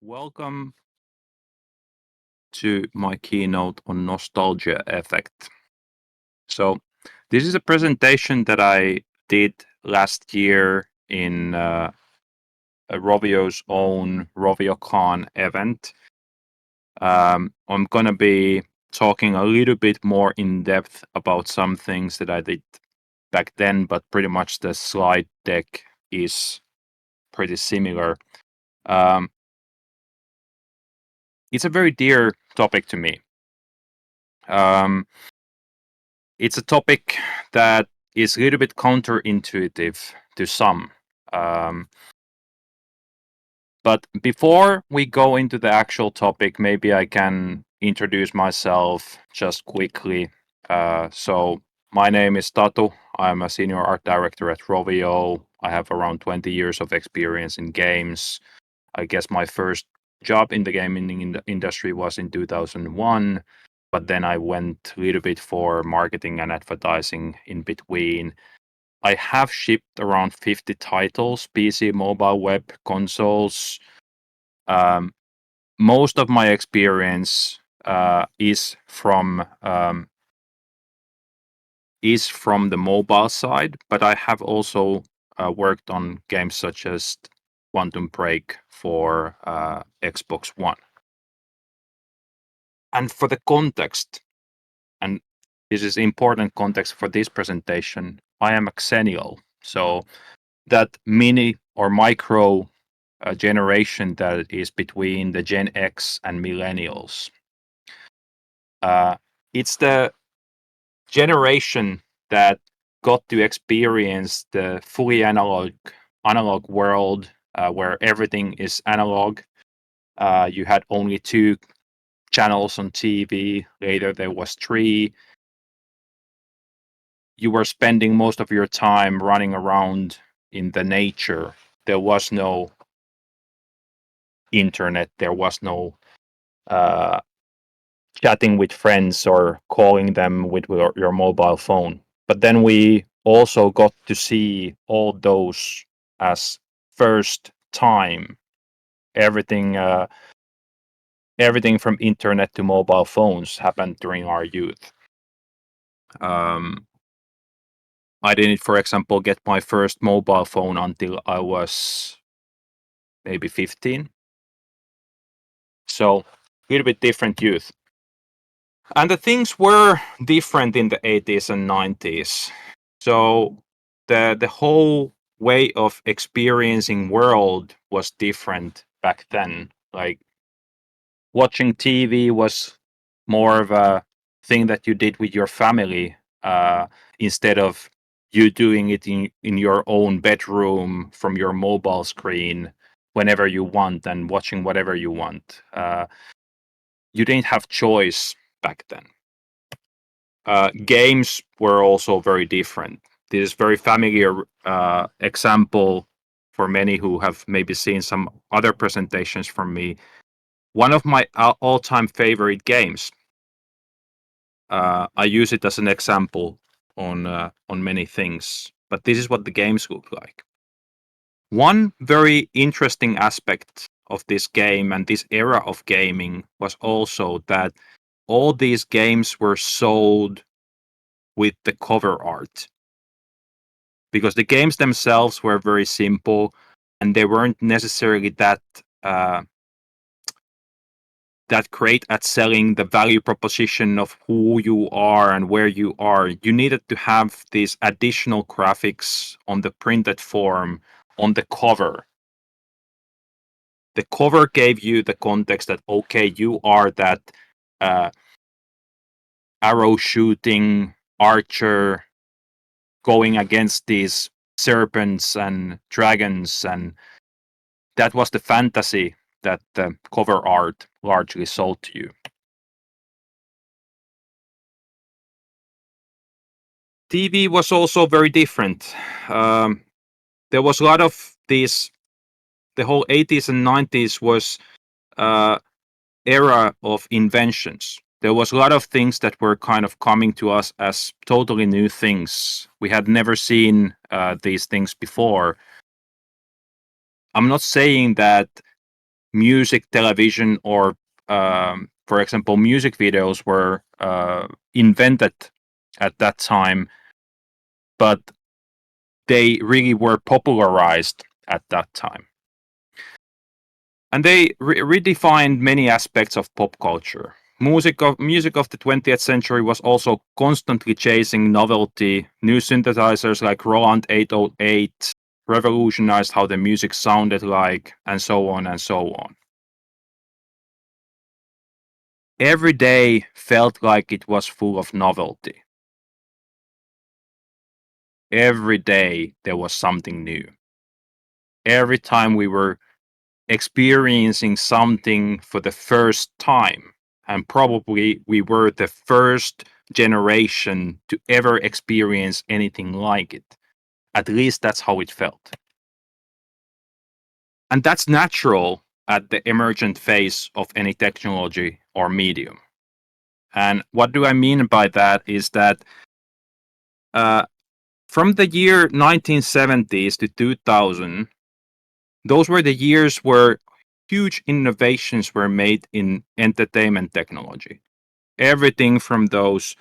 Welcome to my keynote on nostalgia effect. So, this is a presentation that I did last year in Rovio's own RovioCon event. I'm going to be talking a little bit more in depth about some things that I did back then, but pretty much the slide deck is pretty similar. Um, it's a very dear topic to me. It's a topic that is a little bit counterintuitive to some. Um, but before we go into the actual topic, maybe I can introduce myself just quickly. So, my name is Tatu. I'm a senior art director at Rovio. I have around 20 years of experience in games. I guess my first job in the gaming industry was in 2001, but then I went a little bit for marketing and advertising in between. I have shipped around 50 titles, PC, mobile, web, consoles. Um, Most of my experience is from the mobile side, but I have also worked on games such as Quantum Break for Xbox One. And for the context, and this is important context for this presentation, I am a Xennial. So that mini or micro generation that is between the Gen X and millennials. It's the generation that got to experience the fully analog world where everything is analog. You had only two channels on TV. Later there was three. You were spending most of your time running around in the nature. There was no internet. There was no uh, chatting with friends or calling them with your mobile phone. But then we also got to see all those as first time. Everything, everything from internet to mobile phones happened during our youth. I didn't, for example, get my first mobile phone until I was maybe 15. So a little bit different youth. And the things were different in the 80s and 90s. So the whole way of experiencing world was different back then. Like watching TV was more of a thing that you did with your family instead of you doing it in your own bedroom from your mobile screen whenever you want and watching whatever you want. You didn't have choice back then. Games were also very different. This is very familiar example for many who have maybe seen some other presentations from me. One of my all-time favorite games. I use it as an example on many things, but this is what the games look like. One very interesting aspect of this game and this era of gaming was also that all these games were sold with the cover art, because the games themselves were very simple and they weren't necessarily that great at selling the value proposition of who you are and where you are. You needed to have these additional graphics on the printed form on the cover. The cover gave you the context that, okay, you are that arrow shooting archer going against these serpents and dragons, and that was the fantasy that the cover art largely sold to you. TV was also very different. There was a lot of these. The whole 80s and 90s was era of inventions. There was a lot of things that were kind of coming to us as totally new things. We had never seen these things before. I'm not saying that music, television, or for example, music videos were invented at that time, but they really were popularized at that time. And they redefined many aspects of pop culture. Music of the 20th century was also constantly chasing novelty. New synthesizers like Roland 808 revolutionized how the music sounded like, and so on and so on. Every day felt like it was full of novelty. Every day there was something new. Every time we were experiencing something for the first time, and probably we were the first generation to ever experience anything like it. At least that's how it felt. And that's natural at the emergent phase of any technology or medium. And what do I mean by that is that from the year 1970s to 2000, those were the years where huge innovations were made in entertainment technology. Everything from those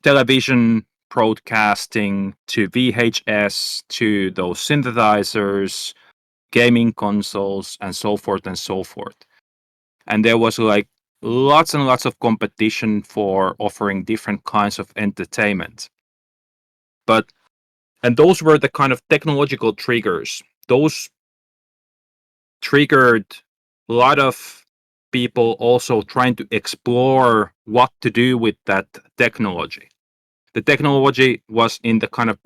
television broadcasting to VHS to those synthesizers, gaming consoles, and so forth and so forth. And there was like lots and lots of competition for offering different kinds of entertainment. And those were the kind of technological triggers. Those triggered a lot of people also trying to explore what to do with that technology. The technology was in the kind of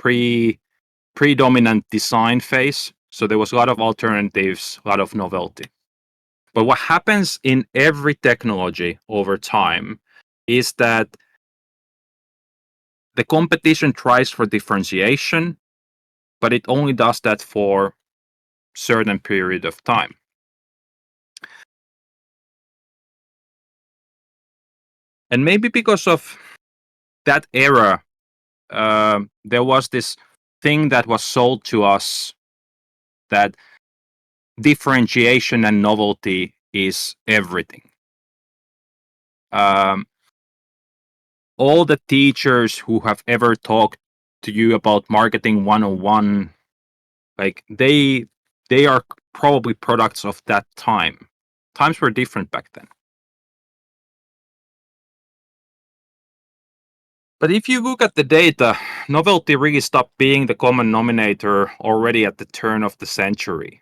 predominant design phase, so there was a lot of alternatives, a lot of novelty. But what happens in every technology over time is that the competition tries for differentiation, but it only does that for certain period of time. And maybe because of that era, there was this thing that was sold to us that differentiation and novelty is everything. All the teachers who have ever talked to you about marketing 101, like they are probably products of that time. Times were different back then. But if you look at the data, novelty really stopped being the common denominator already at the turn of the century.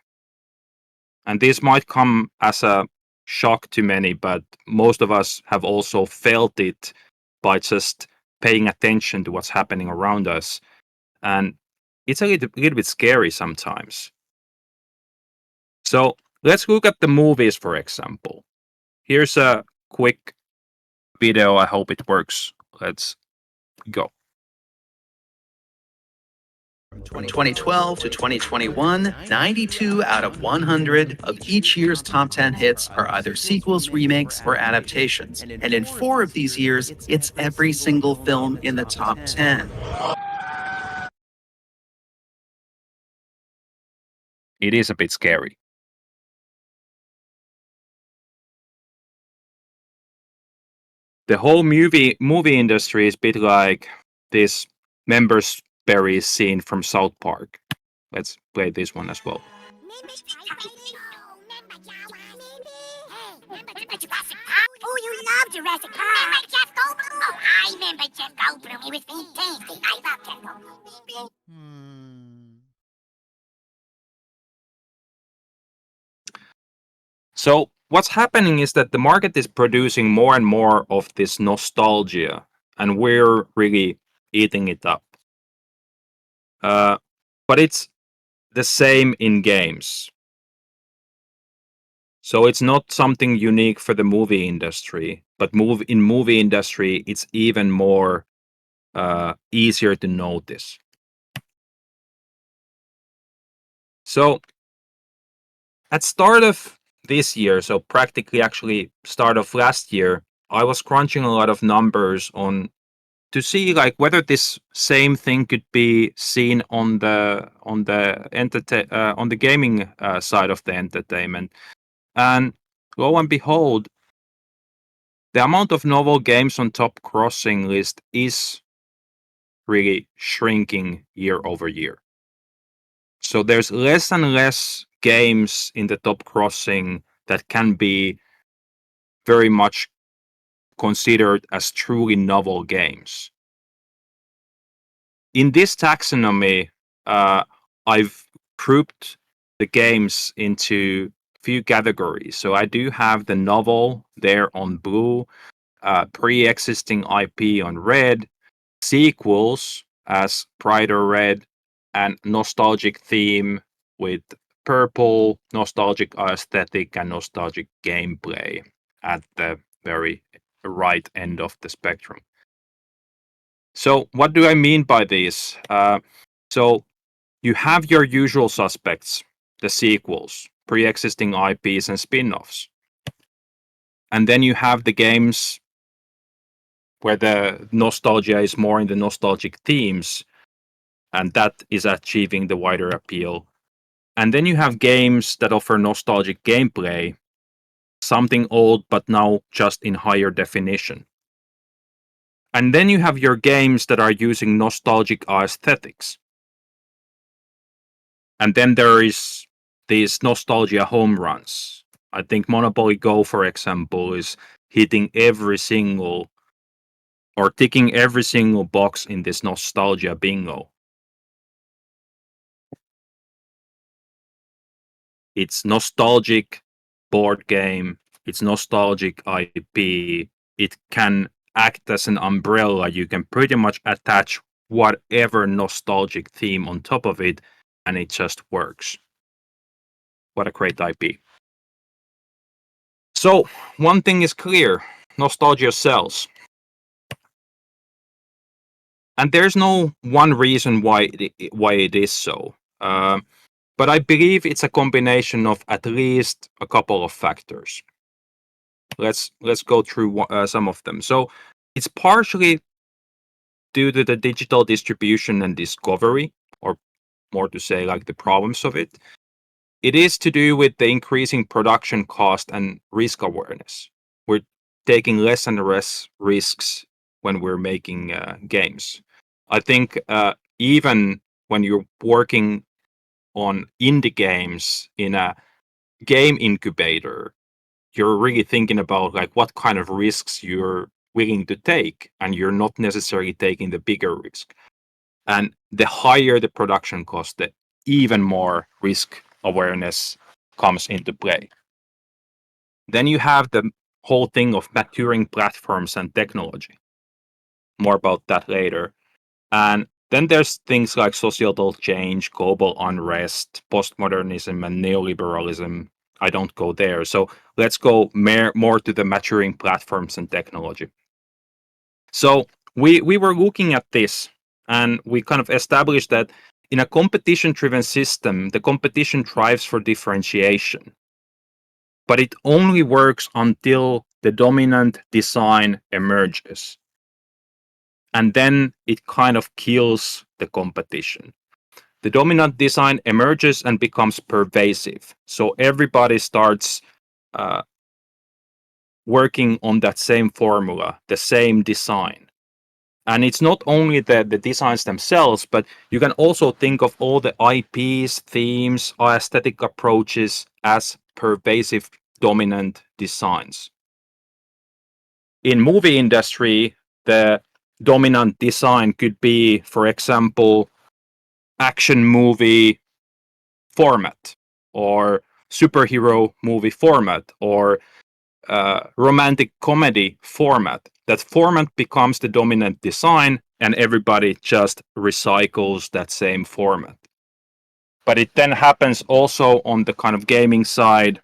And this might come as a shock to many, but most of us have also felt it by just paying attention to what's happening around us. And it's a little bit scary sometimes. So let's look at the movies, for example. Here's a quick video. I hope it works. Let's go. From 2012 to 2021, 92 out of 100 of each year's top 10 hits are either sequels, remakes, or adaptations. And in 4 of these years, it's every single film in the top 10. It is a bit scary. The whole movie industry is a bit like this members berry scene from South Park. Let's play this one as well. Oh, you love Jurassic Park. Remember Jeff Goldblum? Oh, I remember Jeff Goldblum. He was fantastic. I love Jeff Goldblum. So what's happening is that the market is producing more and more of this nostalgia, and we're really eating it up. But it's the same in games. So it's not something unique for the movie industry, but in movie industry, it's even more easier to notice. So at start of this year, so practically actually start of last year, I was crunching a lot of numbers on to see like whether this same thing could be seen on the on the gaming side of the entertainment. And lo and behold, the amount of novel games on top crossing list is really shrinking year over year. So there's less and less games in the top crossing that can be very much considered as truly novel games. In this taxonomy, I've grouped the games into few categories. So I do have the novel there on blue, pre-existing IP on red, sequels as brighter red, and nostalgic theme with purple, nostalgic aesthetic, and nostalgic gameplay at the very right end of the spectrum. So what do I mean by this? So you have your usual suspects, the sequels, pre-existing IPs and spin-offs. And then you have the games where the nostalgia is more in the nostalgic themes, and that is achieving the wider appeal. And then you have games that offer nostalgic gameplay, something old but now just in higher definition. And then you have your games that are using nostalgic aesthetics. And then there is these nostalgia home runs. I think Monopoly Go, for example, is hitting every single or ticking every single box in this nostalgia bingo. It's nostalgic board game, it's nostalgic IP, it can act as an umbrella. You can pretty much attach whatever nostalgic theme on top of it, and it just works. What a great IP. So, one thing is clear, nostalgia sells. And there's no one reason why it is so. But I believe it's a combination of at least a couple of factors. Let's go through some of them. So it's partially due to the digital distribution and discovery, or more to say, like the problems of it. It is to do with the increasing production cost and risk awareness. We're taking less and less risks when we're making games. I think even when you're working on indie games in a game incubator, you're really thinking about like what kind of risks you're willing to take, and you're not necessarily taking the bigger risk. And the higher the production cost, the even more risk awareness comes into play. Then you have the whole thing of maturing platforms and technology. More about that later. And then there's things like societal change, global unrest, postmodernism, and neoliberalism. I don't go there. So let's go more to the maturing platforms and technology. So we were looking at this, and we kind of established that in a competition-driven system, the competition thrives for differentiation. But it only works until the dominant design emerges. And then it kind of kills the competition. The dominant design emerges and becomes pervasive. So everybody starts working on that same formula, the same design. And it's not only the designs themselves, but you can also think of all the IPs, themes, aesthetic approaches as pervasive dominant designs. In movie industry, the dominant design could be, for example, action movie format, or superhero movie format, or romantic comedy format. That format becomes the dominant design, and everybody just recycles that same format. But it then happens also on the kind of gaming side.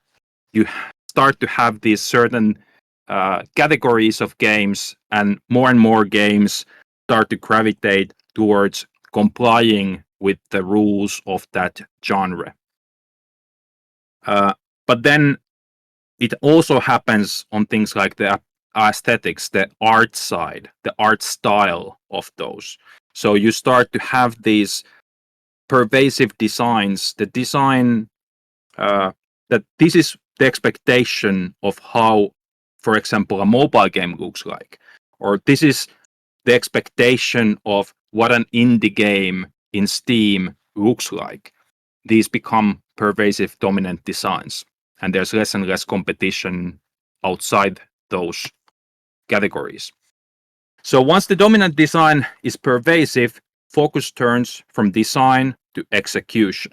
You start to have these certain categories of games, and more games start to gravitate towards complying with the rules of that genre. But then it also happens on things like the aesthetics, the art side, the art style of those. So you start to have these pervasive designs, the design that this is the expectation of how, for example, a mobile game looks like, or this is the expectation of what an indie game in Steam looks like. These become pervasive dominant designs, and there's less and less competition outside those categories. So once the dominant design is pervasive, focus turns from design to execution.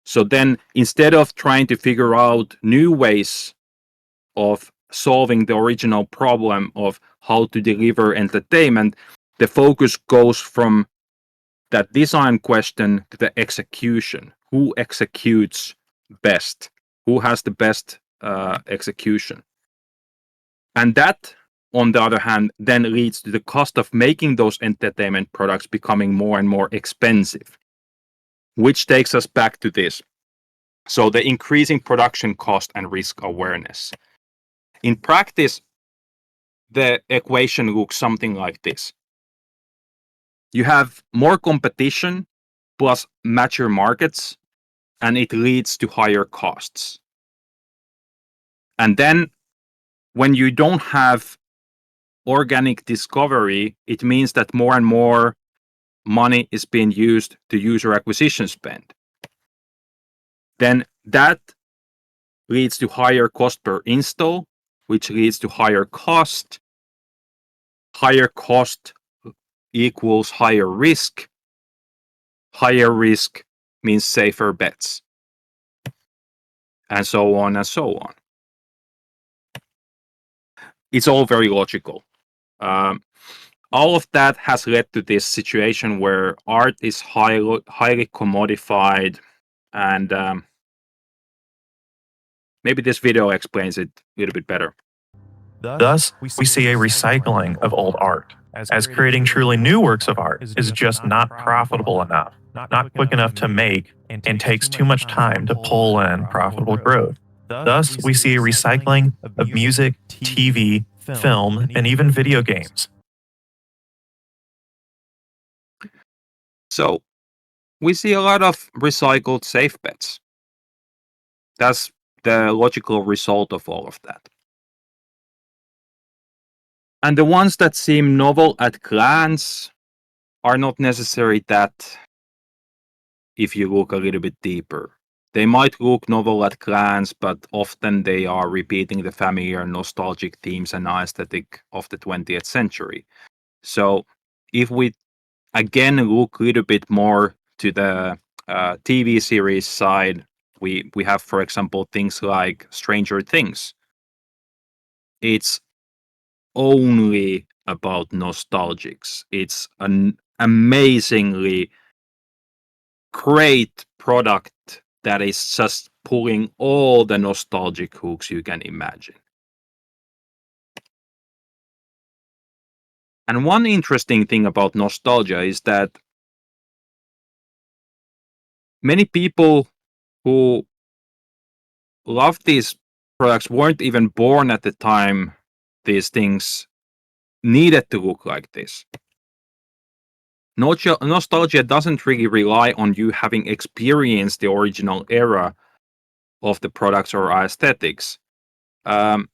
So then instead of trying to figure out new ways of solving the original problem of how to deliver entertainment, the focus goes from that design question to the execution. Who executes best? Who has the best execution? And that, on the other hand, then leads to the cost of making those entertainment products becoming more and more expensive, which takes us back to this. So the increasing production cost and risk awareness. In practice, the equation looks something like this. You have more competition plus mature markets, and it leads to higher costs. And then when you don't have organic discovery, it means that more and more money is being used to user acquisition spend. Then that leads to higher cost per install, which leads to higher cost. Higher cost equals higher risk. Higher risk means safer bets. And so on and so on. It's all very logical. All of that has led to this situation where art is highly commodified, and maybe this video explains it a little bit better. Thus, we see a recycling of old art, as creating truly new works of art is just not profitable enough, not quick enough to make, and takes too much time to pull in profitable growth. Thus, we see a recycling of music, TV, film, and even video games. So we see a lot of recycled safe bets. That's the logical result of all of that. And the ones that seem novel at glance are not necessarily that if you look a little bit deeper. They might look novel at glance, but often they are repeating the familiar nostalgic themes and aesthetic of the 20th century. So if we again look a little bit more to the TV series side, we have, for example, things like Stranger Things. It's only about nostalgics. It's an amazingly great product that is just pulling all the nostalgic hooks you can imagine. And one interesting thing about nostalgia is that many people who love these products weren't even born at the time these things needed to look like this. Nostalgia doesn't really rely on you having experienced the original era of the products or aesthetics. And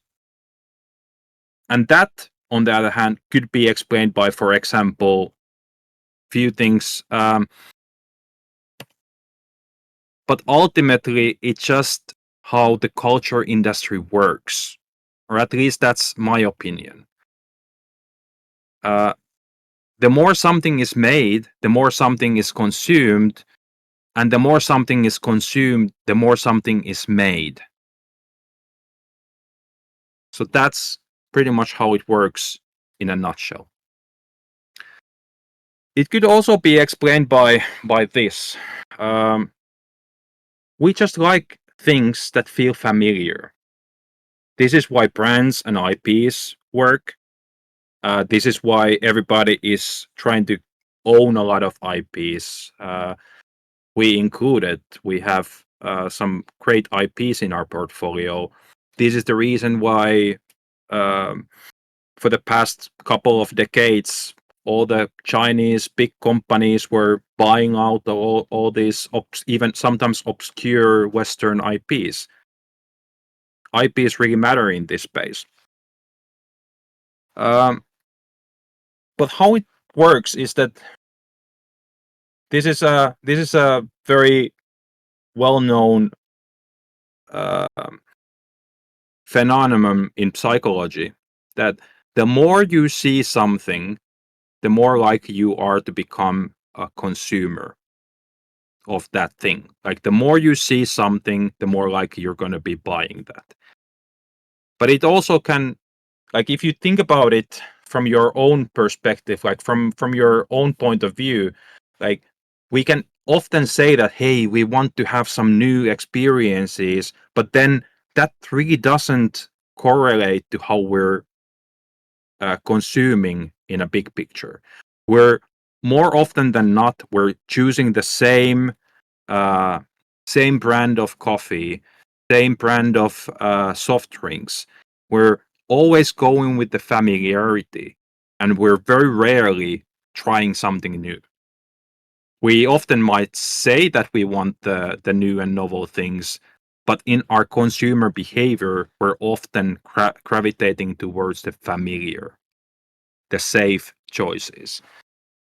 that, on the other hand, could be explained by, for example, few things. But ultimately, it's just how the culture industry works, or at least that's my opinion. The more something is made, the more something is consumed, and the more something is consumed, the more something is made. So that's pretty much how it works in a nutshell. It could also be explained by this. We just like things that feel familiar. This is why brands and IPs work. This is why everybody is trying to own a lot of IPs. We included. We have some great IPs in our portfolio. This is the reason why for the past couple of decades, all the Chinese big companies were buying out all these even sometimes obscure Western IPs. IPs really matter in this space. But how it works is that this is a very well-known phenomenon in psychology, that the more you see something, the more likely you are to become a consumer of that thing. Like the more you see something, the more likely you're going to be buying that. But it also can, like if you think about it from your own perspective, like from your own point of view, like we can often say that, hey, we want to have some new experiences, but then that really doesn't correlate to how we're consuming in a big picture. We're more often than not, we're choosing the same brand of coffee, same brand of soft drinks. We're always going with the familiarity, and we're very rarely trying something new. We often might say that we want the new and novel things, but in our consumer behavior, we're often gravitating towards the familiar, the safe choices.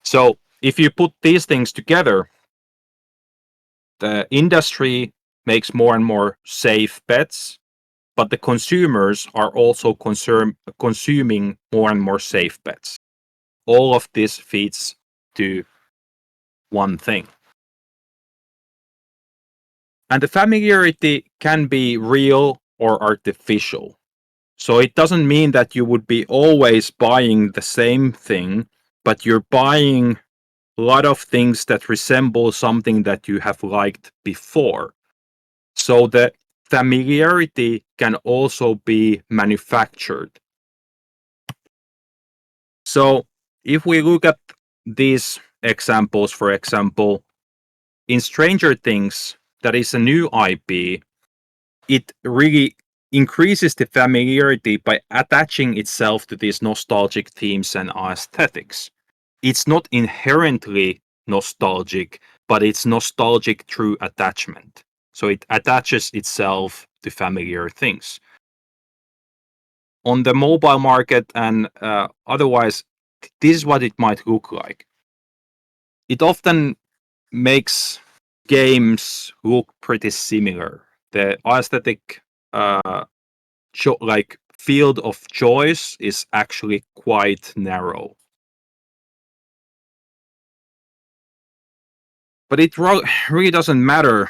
So if you put these things together, the industry makes more and more safe bets, but the consumers are also consuming more and more safe bets. All of this feeds to one thing. And the familiarity can be real or artificial. So it doesn't mean that you would be always buying the same thing, but you're buying a lot of things that resemble something that you have liked before. So the familiarity can also be manufactured. So if we look at these examples, for example, in Stranger Things, that is a new IP, it really increases the familiarity by attaching itself to these nostalgic themes and aesthetics. It's not inherently nostalgic, but it's nostalgic through attachment. So it attaches itself to familiar things. On the mobile market and otherwise, this is what it might look like. It often makes games look pretty similar. The aesthetic like field of choice is actually quite narrow. But it really doesn't matter,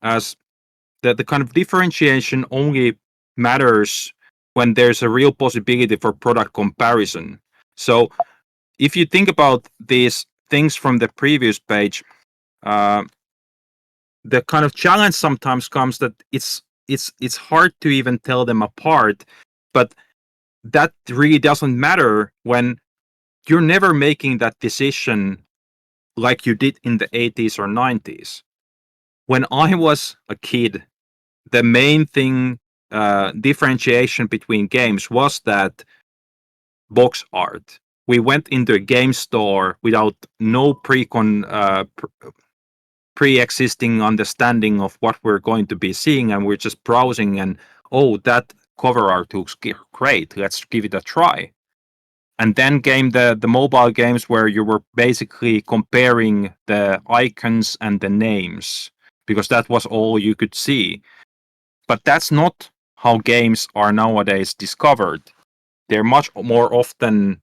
as the kind of differentiation only matters when there's a real possibility for product comparison. So if you think about these things from the previous page, the kind of challenge sometimes comes that it's hard to even tell them apart, but that really doesn't matter when you're never making that decision like you did in the 80s or 90s. When I was a kid, the main thing, differentiation between games was that box art. We went into a game store without no pre-existing understanding of what we're going to be seeing, and we're just browsing, and oh, that cover art looks great, let's give it a try. And then came the mobile games where you were basically comparing the icons and the names, because that was all you could see. But that's not how games are nowadays discovered. They're much more often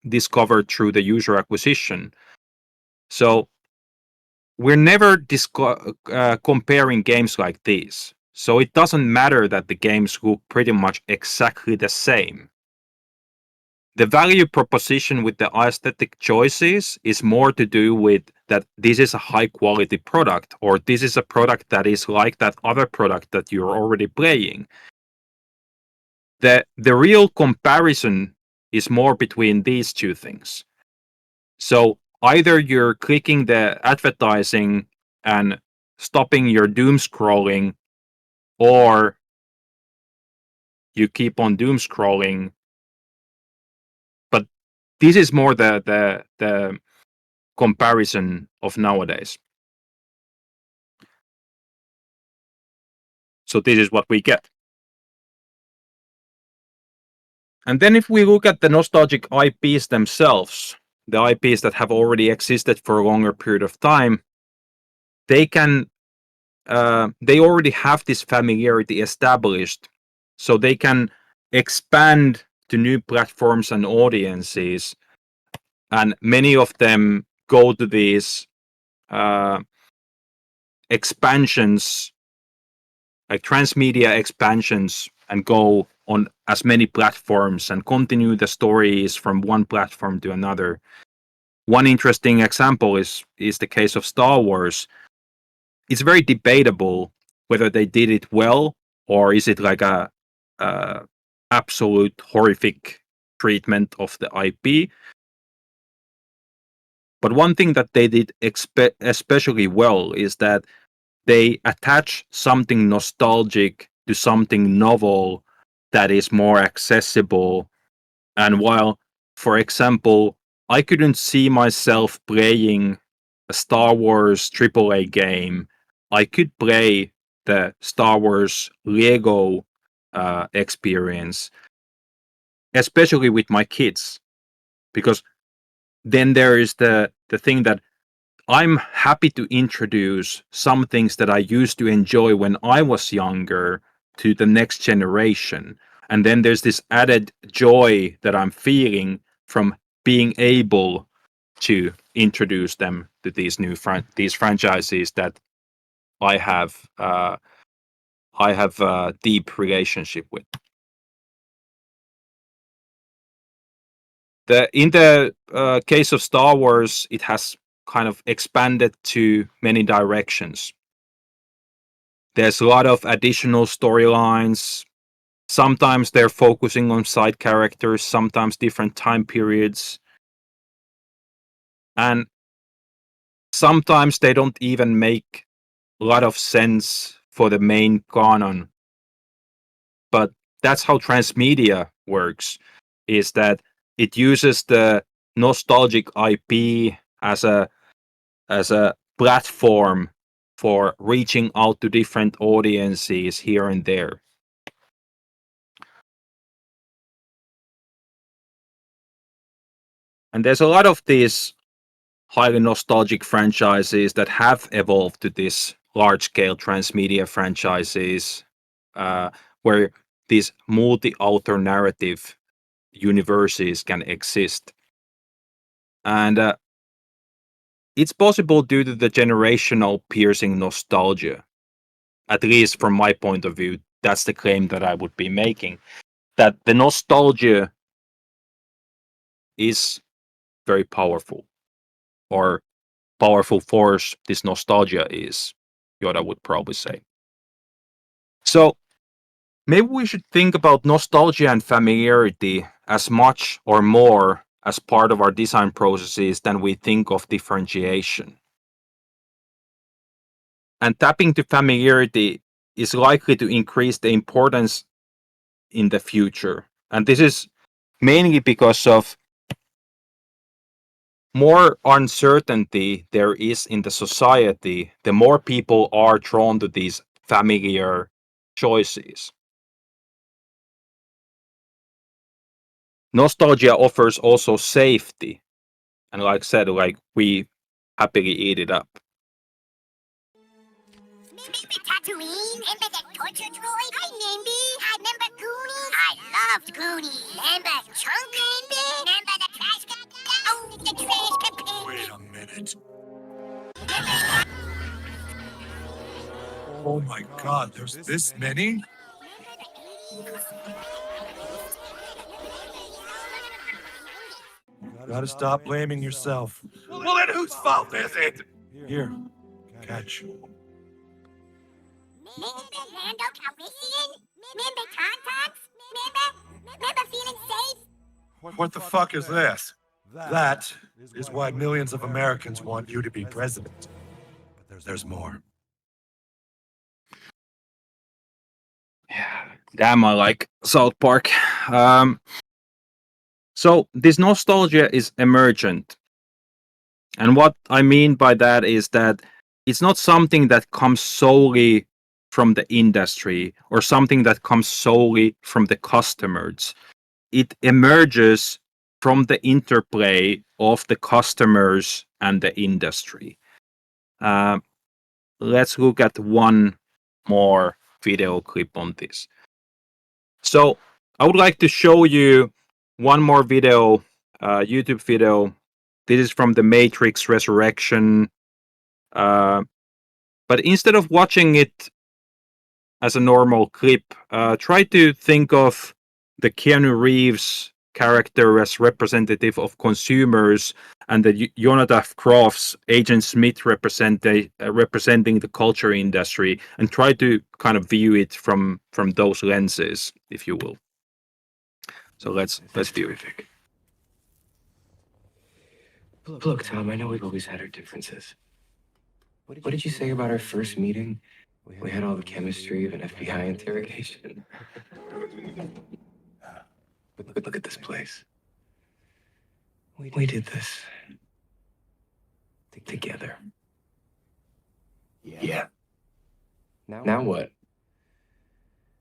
discovered through the user acquisition. So we're never comparing games like these. So it doesn't matter that the games look pretty much exactly the same. The value proposition with the aesthetic choices is more to do with that this is a high quality product, or this is a product that is like that other product that you're already playing. The real comparison is more between these two things. So either you're clicking the advertising and stopping your doom scrolling, or you keep on doom scrolling. But this is more the comparison of nowadays. So this is what we get. And then if we look at the nostalgic IPs themselves, the IPs that have already existed for a longer period of time, they already have this familiarity established, so they can expand to new platforms and audiences, and many of them go to these expansions, like transmedia expansions, and go on as many platforms and continue the stories from one platform to another. One interesting example is the case of Star Wars. It's very debatable whether they did it well, or is it like a absolute horrific treatment of the IP. But one thing that they did especially well is that they attach something nostalgic to something novel that is more accessible. And while, for example, I couldn't see myself playing a Star Wars AAA game, I could play the Star Wars Lego experience, especially with my kids, because then there is the thing that I'm happy to introduce some things that I used to enjoy when I was younger to the next generation. And then there's this added joy that I'm feeling from being able to introduce them to these new these franchises that I have a deep relationship with. In the case of Star Wars, it has kind of expanded to many directions. There's a lot of additional storylines. Sometimes they're focusing on side characters, sometimes different time periods. And sometimes they don't even make a lot of sense for the main canon. But that's how transmedia works, is that it uses the nostalgic IP as a platform for reaching out to different audiences here and there. And there's a lot of these highly nostalgic franchises that have evolved to this large-scale transmedia franchises, where these multi-author narrative universes can exist. And it's possible due to the generational piercing nostalgia. At least from my point of view, that's the claim that I would be making. That the nostalgia is very powerful, or powerful force this nostalgia is, Yoda would probably say. So maybe we should think about nostalgia and familiarity as much or more as part of our design processes than we think of differentiation. And tapping to familiarity is likely to increase the importance in the future. And this is mainly because of more uncertainty there is in the society, the more people are drawn to these familiar choices. Nostalgia offers also safety. And like I said, like we happily eat it up. Remember Tatooine? Remember the torture droid? I remember Goonies? I loved Goonies. Remember Chunk? Remember the trash can? Oh, the trash companion. Wait a minute. Oh my God, there's this many? Gotta stop blaming yourself. Well, then whose fault is it? Here, catch. Remember Lando Calrissian? Remember Tauntaun's? Remember feeling safe? What the fuck is this? That is why millions of Americans want you to be president. But there's more. Yeah. Damn, I like South Park. Um, so this nostalgia is emergent. And what I mean by that is that it's not something that comes solely from the industry or something that comes solely from the customers. It emerges from the interplay of the customers and the industry. Uh, let's look at one more video clip on this. So I would like to show you one more video, YouTube video. This is from the Matrix Resurrection. But instead of watching it as a normal clip, try to think of the Keanu Reeves character as representative of consumers and the Jonathan Crofts Agent Smith representing the culture industry, and try to kind of view it from those lenses, if you will. So let's view it. Look, Tom, I know we've always had our differences. What did you say about our first meeting? We had all the chemistry of an FBI interrogation. But look at this place. We did this together. Yeah. Now what?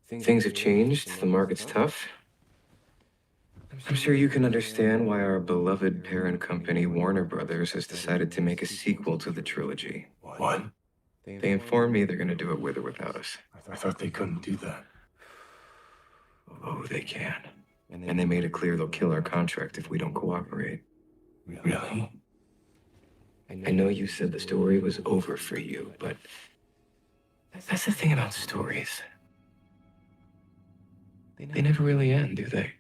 Things have changed. The market's tough. I'm sure you can understand why our beloved parent company, Warner Brothers, has decided to make a sequel to the trilogy. What? They informed me they're going to do it with or without us. I thought they couldn't do that. Oh, they can. And they made it clear they'll kill our contract if we don't cooperate. Really? I know you said the story was over for you, but that's the thing about stories. They never really end, do they?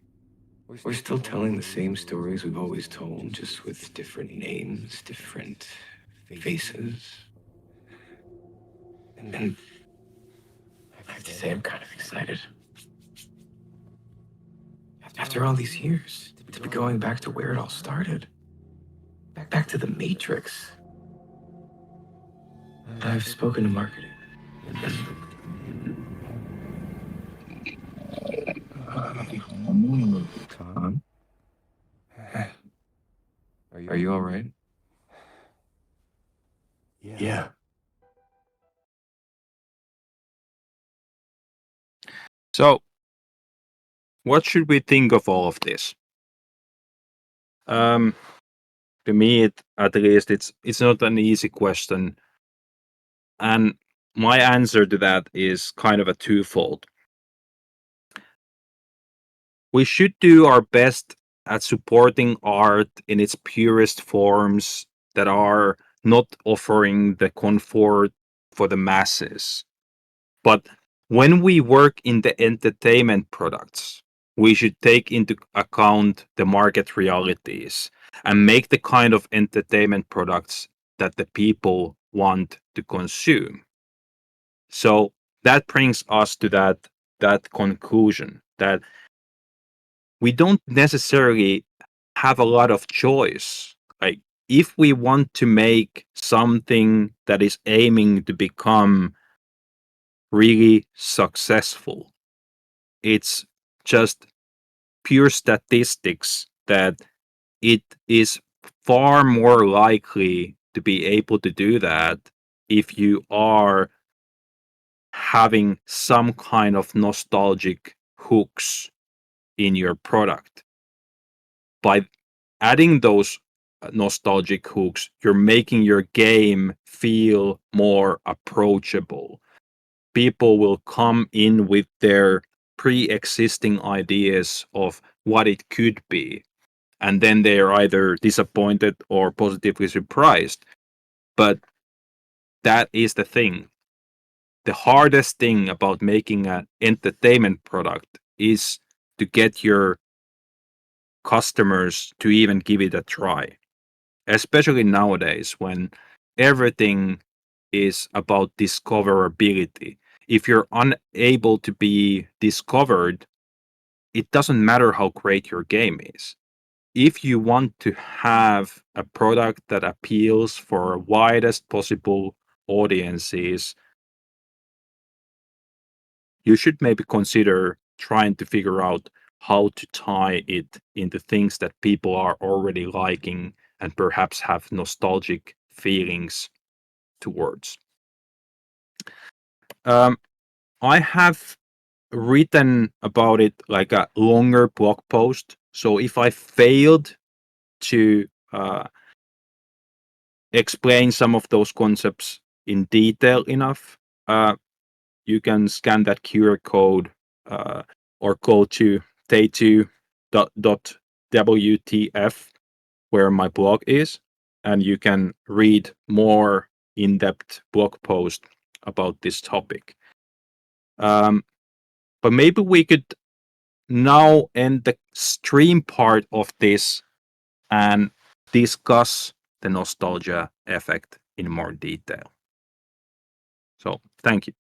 We're still telling the same stories we've always told, just with different names, different faces. And I have to say, I'm kind of excited. After all these years, to be going back to where it all started. Back to the Matrix. I've spoken to marketing. Tom? Are you all right? Yeah. So, what should we think of all of this? To me, at least, it's not an easy question, and my answer to that is kind of a twofold. We should do our best at supporting art in its purest forms that are not offering the comfort for the masses. But when we work in the entertainment products, we should take into account the market realities and make the kind of entertainment products that the people want to consume. So that brings us to that conclusion that we don't necessarily have a lot of choice. Like, if we want to make something that is aiming to become really successful, it's just pure statistics that it is far more likely to be able to do that if you are having some kind of nostalgic hooks in your product. By adding those nostalgic hooks, you're making your game feel more approachable. People will come in with their pre-existing ideas of what it could be, and then they are either disappointed or positively surprised. But that is the thing. The hardest thing about making an entertainment product is to get your customers to even give it a try, especially nowadays when everything is about discoverability. If you're unable to be discovered, it doesn't matter how great your game is. If you want to have a product that appeals for widest possible audiences, you should maybe consider trying to figure out how to tie it into things that people are already liking and perhaps have nostalgic feelings towards. I have written about it like a longer blog post. So if I failed to explain some of those concepts in detail enough, you can scan that QR code or go to tatu.wtf where my blog is, and you can read more in-depth blog post about this topic. But maybe we could now end the stream part of this and discuss the nostalgia effect in more detail. So, thank you.